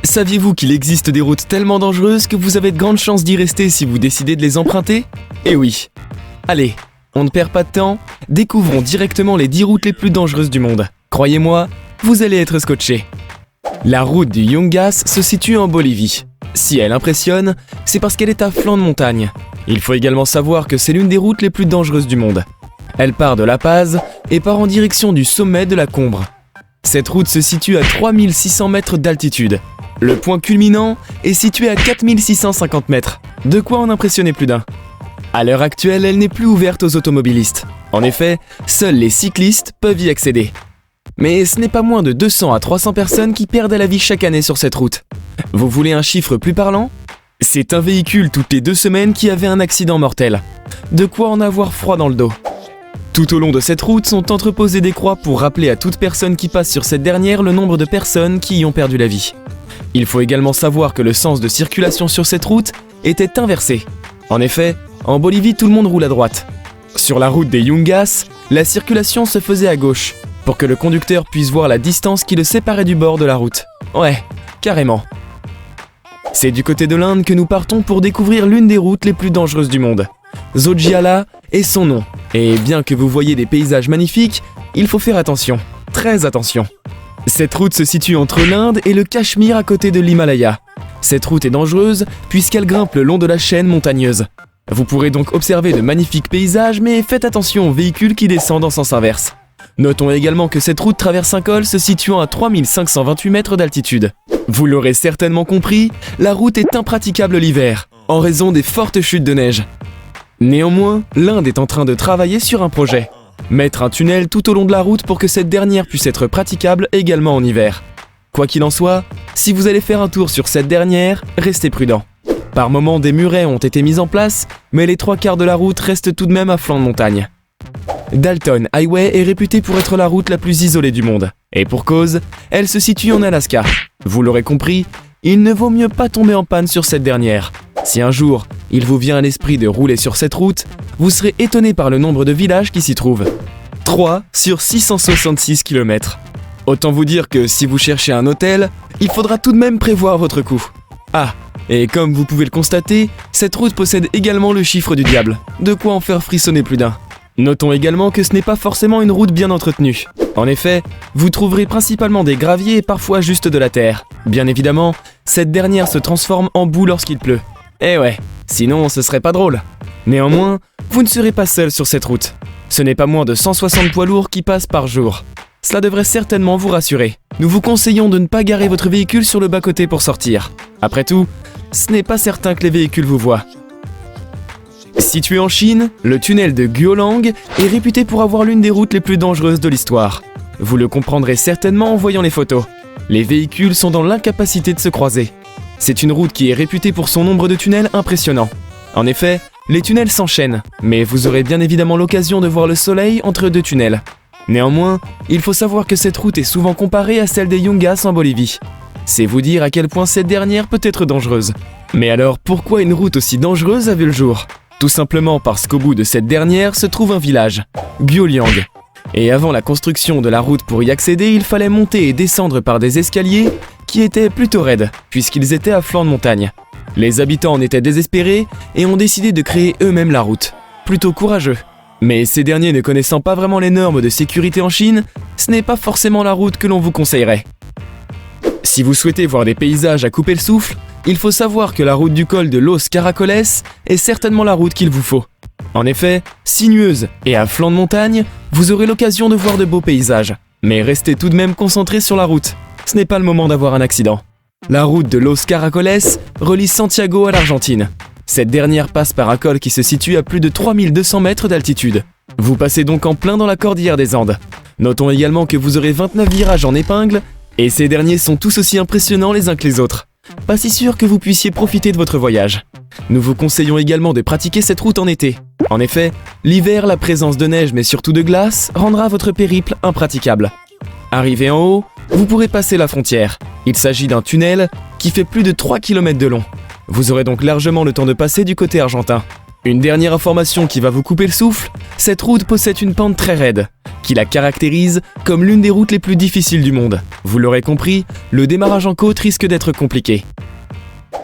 Saviez-vous qu'il existe des routes tellement dangereuses que vous avez de grandes chances d'y rester si vous décidez de les emprunter? Eh oui. Allez, on ne perd pas de temps, découvrons directement les 10 routes les plus dangereuses du monde. Croyez-moi, vous allez être scotché. La route du Yungas se situe en Bolivie. Si elle impressionne, c'est parce qu'elle est à flanc de montagne. Il faut également savoir que c'est l'une des routes les plus dangereuses du monde. Elle part de La Paz et part en direction du sommet de la Combre. Cette route se situe à 3600 mètres d'altitude. Le point culminant est situé à 4650 mètres. De quoi en impressionner plus d'un. À l'heure actuelle, elle n'est plus ouverte aux automobilistes. En effet, seuls les cyclistes peuvent y accéder. Mais ce n'est pas moins de 200 à 300 personnes qui perdent la vie chaque année sur cette route. Vous voulez un chiffre plus parlant? C'est un véhicule toutes les 2 semaines qui avait un accident mortel. De quoi en avoir froid dans le dos. Tout au long de cette route sont entreposées des croix pour rappeler à toute personne qui passe sur cette dernière le nombre de personnes qui y ont perdu la vie. Il faut également savoir que le sens de circulation sur cette route était inversé. En effet, en Bolivie, tout le monde roule à droite. Sur la route des Yungas, la circulation se faisait à gauche, pour que le conducteur puisse voir la distance qui le séparait du bord de la route. Ouais, carrément. C'est du côté de l'Inde que nous partons pour découvrir l'une des routes les plus dangereuses du monde. Zojjala est son nom, et bien que vous voyez des paysages magnifiques, il faut faire attention, très attention. Cette route se situe entre l'Inde et le Cachemire à côté de l'Himalaya. Cette route est dangereuse puisqu'elle grimpe le long de la chaîne montagneuse. Vous pourrez donc observer de magnifiques paysages, mais faites attention aux véhicules qui descendent en sens inverse. Notons également que cette route traverse un col se situant à 3528 mètres d'altitude. Vous l'aurez certainement compris, la route est impraticable l'hiver, en raison des fortes chutes de neige. Néanmoins, l'Inde est en train de travailler sur un projet. Mettre un tunnel tout au long de la route pour que cette dernière puisse être praticable également en hiver. Quoi qu'il en soit, si vous allez faire un tour sur cette dernière, restez prudent. Par moments, des murets ont été mis en place, mais les 3/4 de la route restent tout de même à flanc de montagne. Dalton Highway est réputée pour être la route la plus isolée du monde. Et pour cause, elle se situe en Alaska. Vous l'aurez compris, il ne vaut mieux pas tomber en panne sur cette dernière. Si un jour, il vous vient à l'esprit de rouler sur cette route, vous serez étonné par le nombre de villages qui s'y trouvent. 3 sur 666 km. Autant vous dire que si vous cherchez un hôtel, il faudra tout de même prévoir votre coût. Ah, et comme vous pouvez le constater, cette route possède également le chiffre du diable. De quoi en faire frissonner plus d'un. Notons également que ce n'est pas forcément une route bien entretenue. En effet, vous trouverez principalement des graviers et parfois juste de la terre. Bien évidemment, cette dernière se transforme en boue lorsqu'il pleut. Eh ouais, sinon ce serait pas drôle. Néanmoins, vous ne serez pas seul sur cette route. Ce n'est pas moins de 160 poids lourds qui passent par jour. Cela devrait certainement vous rassurer. Nous vous conseillons de ne pas garer votre véhicule sur le bas-côté pour sortir. Après tout, ce n'est pas certain que les véhicules vous voient. Situé en Chine, le tunnel de Guolang est réputé pour avoir l'une des routes les plus dangereuses de l'histoire. Vous le comprendrez certainement en voyant les photos. Les véhicules sont dans l'incapacité de se croiser. C'est une route qui est réputée pour son nombre de tunnels impressionnant. En effet, les tunnels s'enchaînent, mais vous aurez bien évidemment l'occasion de voir le soleil entre 2 tunnels. Néanmoins, il faut savoir que cette route est souvent comparée à celle des Yungas en Bolivie. C'est vous dire à quel point cette dernière peut être dangereuse. Mais alors, pourquoi une route aussi dangereuse a vu le jour? Tout simplement parce qu'au bout de cette dernière se trouve un village, Guoliang. Et avant la construction de la route pour y accéder, il fallait monter et descendre par des escaliers qui étaient plutôt raides, puisqu'ils étaient à flanc de montagne. Les habitants en étaient désespérés et ont décidé de créer eux-mêmes la route. Plutôt courageux. Mais ces derniers ne connaissant pas vraiment les normes de sécurité en Chine, ce n'est pas forcément la route que l'on vous conseillerait. Si vous souhaitez voir des paysages à couper le souffle, il faut savoir que la route du col de Los Caracoles est certainement la route qu'il vous faut. En effet, sinueuse et à flanc de montagne, vous aurez l'occasion de voir de beaux paysages. Mais restez tout de même concentrés sur la route. Ce n'est pas le moment d'avoir un accident. La route de Los Caracoles relie Santiago à l'Argentine. Cette dernière passe par un col qui se situe à plus de 3200 mètres d'altitude. Vous passez donc en plein dans la cordillère des Andes. Notons également que vous aurez 29 virages en épingle, et ces derniers sont tous aussi impressionnants les uns que les autres. Pas si sûr que vous puissiez profiter de votre voyage. Nous vous conseillons également de pratiquer cette route en été. En effet, l'hiver, la présence de neige mais surtout de glace rendra votre périple impraticable. Arrivé en haut, vous pourrez passer la frontière. Il s'agit d'un tunnel qui fait plus de 3 km de long. Vous aurez donc largement le temps de passer du côté argentin. Une dernière information qui va vous couper le souffle, cette route possède une pente très raide, qui la caractérise comme l'une des routes les plus difficiles du monde. Vous l'aurez compris, le démarrage en côte risque d'être compliqué.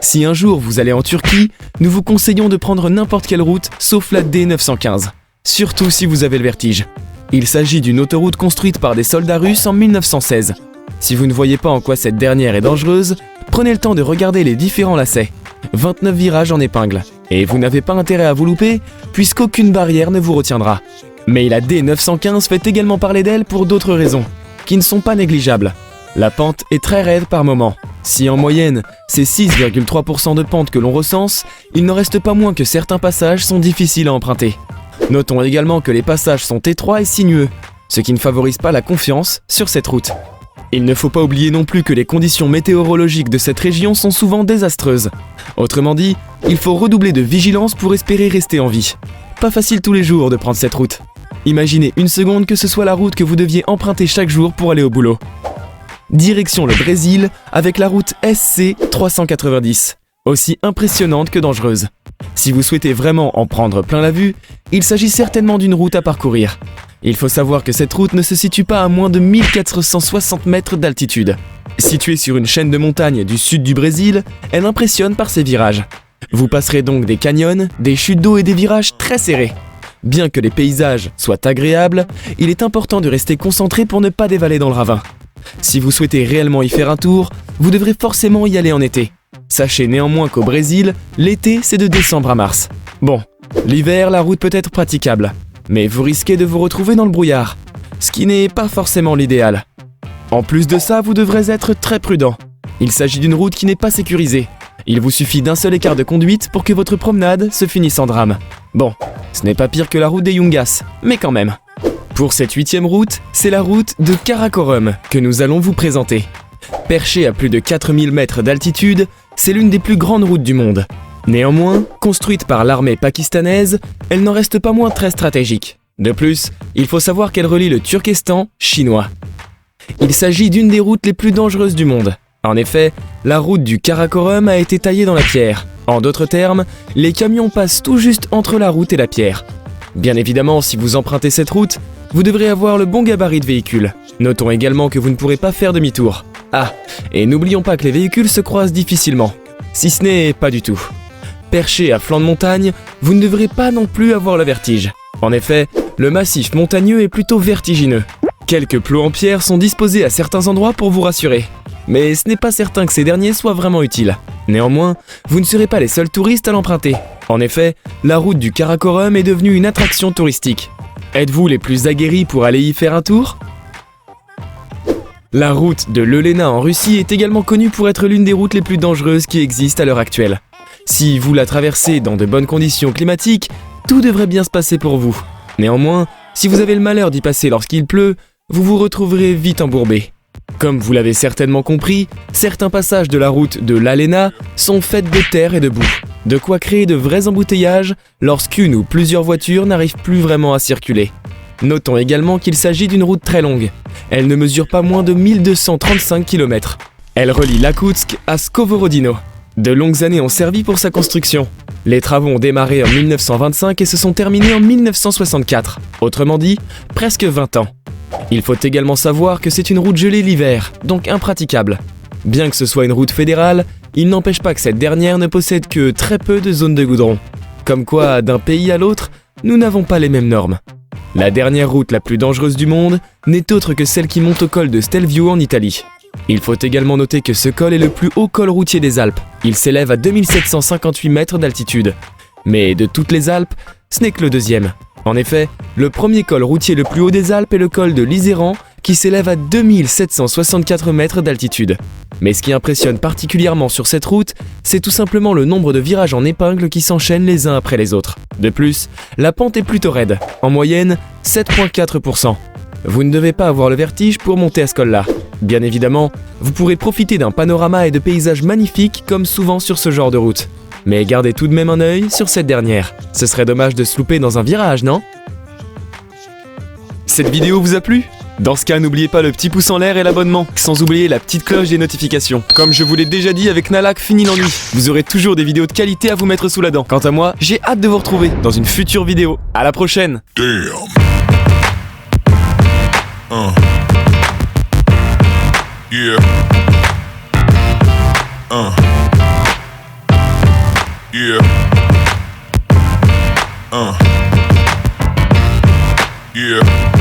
Si un jour vous allez en Turquie, nous vous conseillons de prendre n'importe quelle route sauf la D915, surtout si vous avez le vertige. Il s'agit d'une autoroute construite par des soldats russes en 1916. Si vous ne voyez pas en quoi cette dernière est dangereuse, prenez le temps de regarder les différents lacets. 29 virages en épingle. Et vous n'avez pas intérêt à vous louper, puisqu'aucune barrière ne vous retiendra. Mais la D915 fait également parler d'elle pour d'autres raisons, qui ne sont pas négligeables. La pente est très raide par moment. Si en moyenne, c'est 6,3% de pente que l'on recense, il n'en reste pas moins que certains passages sont difficiles à emprunter. Notons également que les passages sont étroits et sinueux, ce qui ne favorise pas la confiance sur cette route. Il ne faut pas oublier non plus que les conditions météorologiques de cette région sont souvent désastreuses. Autrement dit, il faut redoubler de vigilance pour espérer rester en vie. Pas facile tous les jours de prendre cette route. Imaginez une seconde que ce soit la route que vous deviez emprunter chaque jour pour aller au boulot. Direction le Brésil avec la route SC 390, aussi impressionnante que dangereuse. Si vous souhaitez vraiment en prendre plein la vue, il s'agit certainement d'une route à parcourir. Il faut savoir que cette route ne se situe pas à moins de 1460 mètres d'altitude. Située sur une chaîne de montagnes du sud du Brésil, elle impressionne par ses virages. Vous passerez donc des canyons, des chutes d'eau et des virages très serrés. Bien que les paysages soient agréables, il est important de rester concentré pour ne pas dévaler dans le ravin. Si vous souhaitez réellement y faire un tour, vous devrez forcément y aller en été. Sachez néanmoins qu'au Brésil, l'été c'est de décembre à mars. Bon, l'hiver la route peut être praticable, mais vous risquez de vous retrouver dans le brouillard, ce qui n'est pas forcément l'idéal. En plus de ça, vous devrez être très prudent. Il s'agit d'une route qui n'est pas sécurisée. Il vous suffit d'un seul écart de conduite pour que votre promenade se finisse en drame. Bon, ce n'est pas pire que la route des Yungas, mais quand même. Pour cette 8e route, c'est la route de Karakorum que nous allons vous présenter. Perchée à plus de 4000 mètres d'altitude, c'est l'une des plus grandes routes du monde. Néanmoins, construite par l'armée pakistanaise, elle n'en reste pas moins très stratégique. De plus, il faut savoir qu'elle relie le Turkestan chinois. Il s'agit d'une des routes les plus dangereuses du monde. En effet, la route du Karakorum a été taillée dans la pierre. En d'autres termes, les camions passent tout juste entre la route et la pierre. Bien évidemment, si vous empruntez cette route, vous devrez avoir le bon gabarit de véhicule. Notons également que vous ne pourrez pas faire demi-tour. Ah, et n'oublions pas que les véhicules se croisent difficilement, si ce n'est pas du tout. Perché à flanc de montagne, vous ne devrez pas non plus avoir le vertige. En effet, le massif montagneux est plutôt vertigineux. Quelques plots en pierre sont disposés à certains endroits pour vous rassurer. Mais ce n'est pas certain que ces derniers soient vraiment utiles. Néanmoins, vous ne serez pas les seuls touristes à l'emprunter. En effet, la route du Karakorum est devenue une attraction touristique. Êtes-vous les plus aguerris pour aller y faire un tour ? La route de l'Elena en Russie est également connue pour être l'une des routes les plus dangereuses qui existent à l'heure actuelle. Si vous la traversez dans de bonnes conditions climatiques, tout devrait bien se passer pour vous. Néanmoins, si vous avez le malheur d'y passer lorsqu'il pleut, vous vous retrouverez vite embourbé. Comme vous l'avez certainement compris, certains passages de la route de l'Alena sont faits de terre et de boue. De quoi créer de vrais embouteillages lorsqu'une ou plusieurs voitures n'arrivent plus vraiment à circuler. Notons également qu'il s'agit d'une route très longue. Elle ne mesure pas moins de 1235 km. Elle relie Iakoutsk à Skоворodino. De longues années ont servi pour sa construction. Les travaux ont démarré en 1925 et se sont terminés en 1964. Autrement dit, presque 20 ans. Il faut également savoir que c'est une route gelée l'hiver, donc impraticable. Bien que ce soit une route fédérale, il n'empêche pas que cette dernière ne possède que très peu de zones de goudron. Comme quoi, d'un pays à l'autre, nous n'avons pas les mêmes normes. La dernière route la plus dangereuse du monde n'est autre que celle qui monte au col de Stelvio en Italie. Il faut également noter que ce col est le plus haut col routier des Alpes. Il s'élève à 2758 mètres d'altitude. Mais de toutes les Alpes, ce n'est que le deuxième. En effet, le premier col routier le plus haut des Alpes est le col de l'Iséran, qui s'élève à 2764 mètres d'altitude. Mais ce qui impressionne particulièrement sur cette route, c'est tout simplement le nombre de virages en épingle qui s'enchaînent les uns après les autres. De plus, la pente est plutôt raide, en moyenne 7,4%. Vous ne devez pas avoir le vertige pour monter à ce col-là. Bien évidemment, vous pourrez profiter d'un panorama et de paysages magnifiques comme souvent sur ce genre de route. Mais gardez tout de même un œil sur cette dernière. Ce serait dommage de se louper dans un virage, non ? Cette vidéo vous a plu ? Dans ce cas, n'oubliez pas le petit pouce en l'air et l'abonnement, sans oublier la petite cloche des notifications. Comme je vous l'ai déjà dit, avec Nalak, fini l'ennui. Vous aurez toujours des vidéos de qualité à vous mettre sous la dent. Quant à moi, j'ai hâte de vous retrouver dans une future vidéo. À la prochaine. Damn. Yeah. Yeah. Yeah.